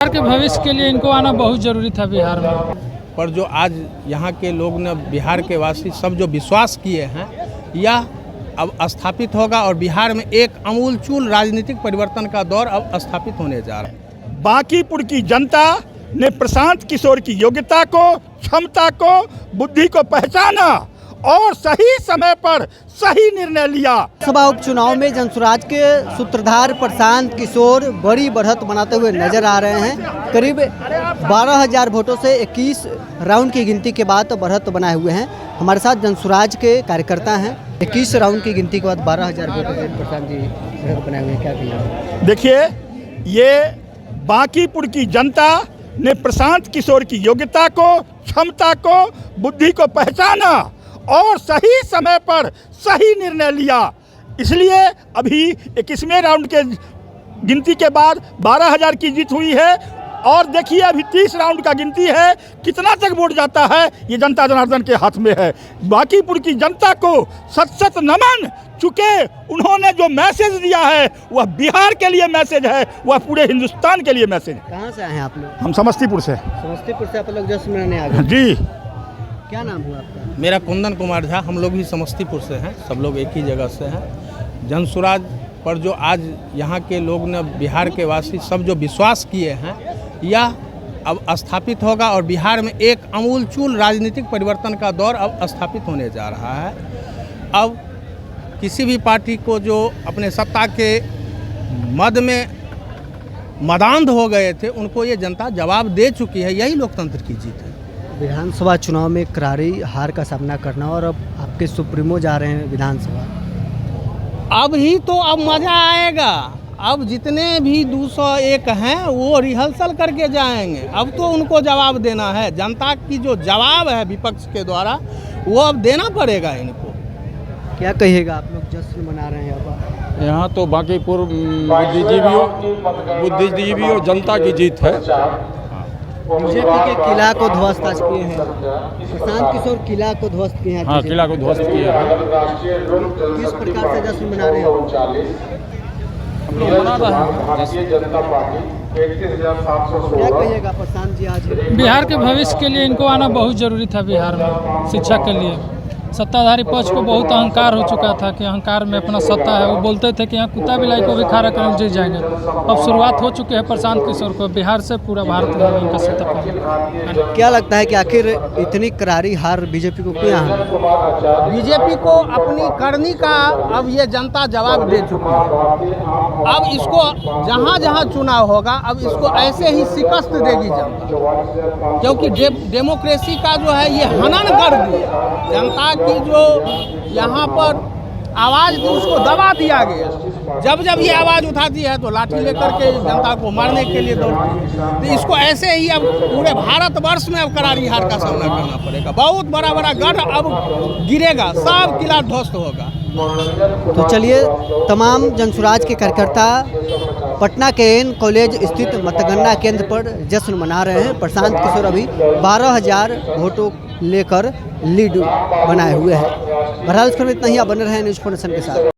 बिहार के भविष्य के लिए इनको आना बहुत जरूरी था बिहार में। पर जो आज यहाँ के लोग ने, बिहार के वासी सब जो विश्वास किए हैं, यह अब स्थापित होगा और बिहार में एक अमूलचूल राजनीतिक परिवर्तन का दौर अब स्थापित होने जा रहा है। बांकीपुर की जनता ने प्रशांत किशोर की योग्यता को, क्षमता को, बुद्धि को पहचाना और सही समय पर सही निर्णय लिया। लोकसभा उपचुनाव में जनसुराज के सूत्रधार प्रशांत किशोर बड़ी बढ़त बनाते हुए नजर आ रहे हैं। करीब 12,000 वोटों से 21 राउंड की गिनती के बाद बढ़त बनाए हुए हैं। हमारे साथ जनसुराज के कार्यकर्ता हैं। 21 राउंड की गिनती के बाद 12,000 वोटों से प्रशांत जी बढ़त बनाए हुए हैं, क्या कहिए? देखिए, ये बांकीपुर की जनता ने प्रशांत किशोर की योग्यता को, क्षमता को, बुद्धि को पहचाना और सही समय पर सही निर्णय लिया। इसलिए अभी 21वें राउंड के गिनती के बाद 12,000 की जीत हुई है और देखिए अभी 30 राउंड का गिनती है। कितना तक वोट जाता है ये जनता जनार्दन के हाथ में है। बांकीपुर की जनता को सत सत नमन, चूँकि उन्होंने जो मैसेज दिया है वह बिहार के लिए मैसेज है, वह पूरे हिंदुस्तान के लिए मैसेज है। कहाँ से आए हैं आप लोग? हम समस्तीपुर से। समस्तीपुर से आप लोग जश्न मनाने आ गए? जी। क्या नाम हुआ आपका? मेरा कुंदन कुमार झा। हम लोग भी समस्तीपुर से हैं, सब लोग एक ही जगह से हैं। जनसुराज पर जो आज यहाँ के लोग ने, बिहार के वासी सब जो विश्वास किए हैं, यह अब स्थापित होगा और बिहार में एक अमूलचूल राजनीतिक परिवर्तन का दौर अब स्थापित होने जा रहा है। अब किसी भी पार्टी को जो अपने सत्ता के मद में मदांध हो गए थे, उनको ये जनता जवाब दे चुकी है। यही लोकतंत्र की जीत है। विधानसभा चुनाव में करारी हार का सामना करना और अब आपके सुप्रीमो जा रहे हैं विधानसभा। अब ही तो अब मज़ा आएगा। अब जितने भी 201 हैं वो रिहर्सल करके जाएंगे। अब तो उनको जवाब देना है। जनता की जो जवाब है विपक्ष के द्वारा, वो अब देना पड़ेगा इनको। क्या कहिएगा? आप लोग जश्न मना रहे हैं अब? यहाँ तो बांकीपुर बुद्धिजीवियों जनता की जीत है। बीजेपी के किला को ध्वस्त आज किए हैं, प्रशांत किशोर किला को ध्वस्त किए हैं। हाँ, किला को ध्वस्त किया है। किस प्रकार से जश्न मना रहे हैं? हम लोग मना रहे हैं। क्या कहिएगा प्रशांत जी? आज बिहार के भविष्य के लिए इनको आना बहुत जरूरी था बिहार में। शिक्षा के लिए सत्ताधारी पक्ष को बहुत अहंकार हो चुका था कि अहंकार में अपना सत्ता है। वो बोलते थे कि यहाँ कुत्ता बिलाई को भी खड़ा करके जीत जाएंगे। अब शुरुआत हो चुकी है प्रशांत किशोर को। बिहार से पूरा भारत में इनका सत्ता पाएगा। क्या लगता है कि आखिर इतनी करारी हार बीजेपी को क्यों है? बीजेपी को अपनी करनी का अब ये जनता जवाब दे चुकी है। अब इसको जहाँ जहाँ चुनाव होगा, अब इसको ऐसे ही शिकस्त देगी जनता, क्योंकि डेमोक्रेसी का जो है ये हनन कर दिया। जनता की जो यहाँ पर आवाज़ थी उसको दबा दिया गया। जब जब ये आवाज़ उठाती है तो लाठी लेकर के जनता को मारने के लिए दौड़ती है। तो इसको ऐसे ही अब पूरे भारतवर्ष में अब करारी हार का सामना करना पड़ेगा। बहुत बड़ा बड़ा गढ़ अब गिरेगा, सब किला ध्वस्त होगा। तो चलिए, तमाम जनसुराज के कार्यकर्ता पटना के एन कॉलेज स्थित मतगणना केंद्र पर जश्न मना रहे हैं। प्रशांत किशोर अभी 12,000 वोटों लेकर लीड बनाए हुए हैं। बहरहाल इतना ही आप बने रहे न्यूज़ 4 नेशन के साथ।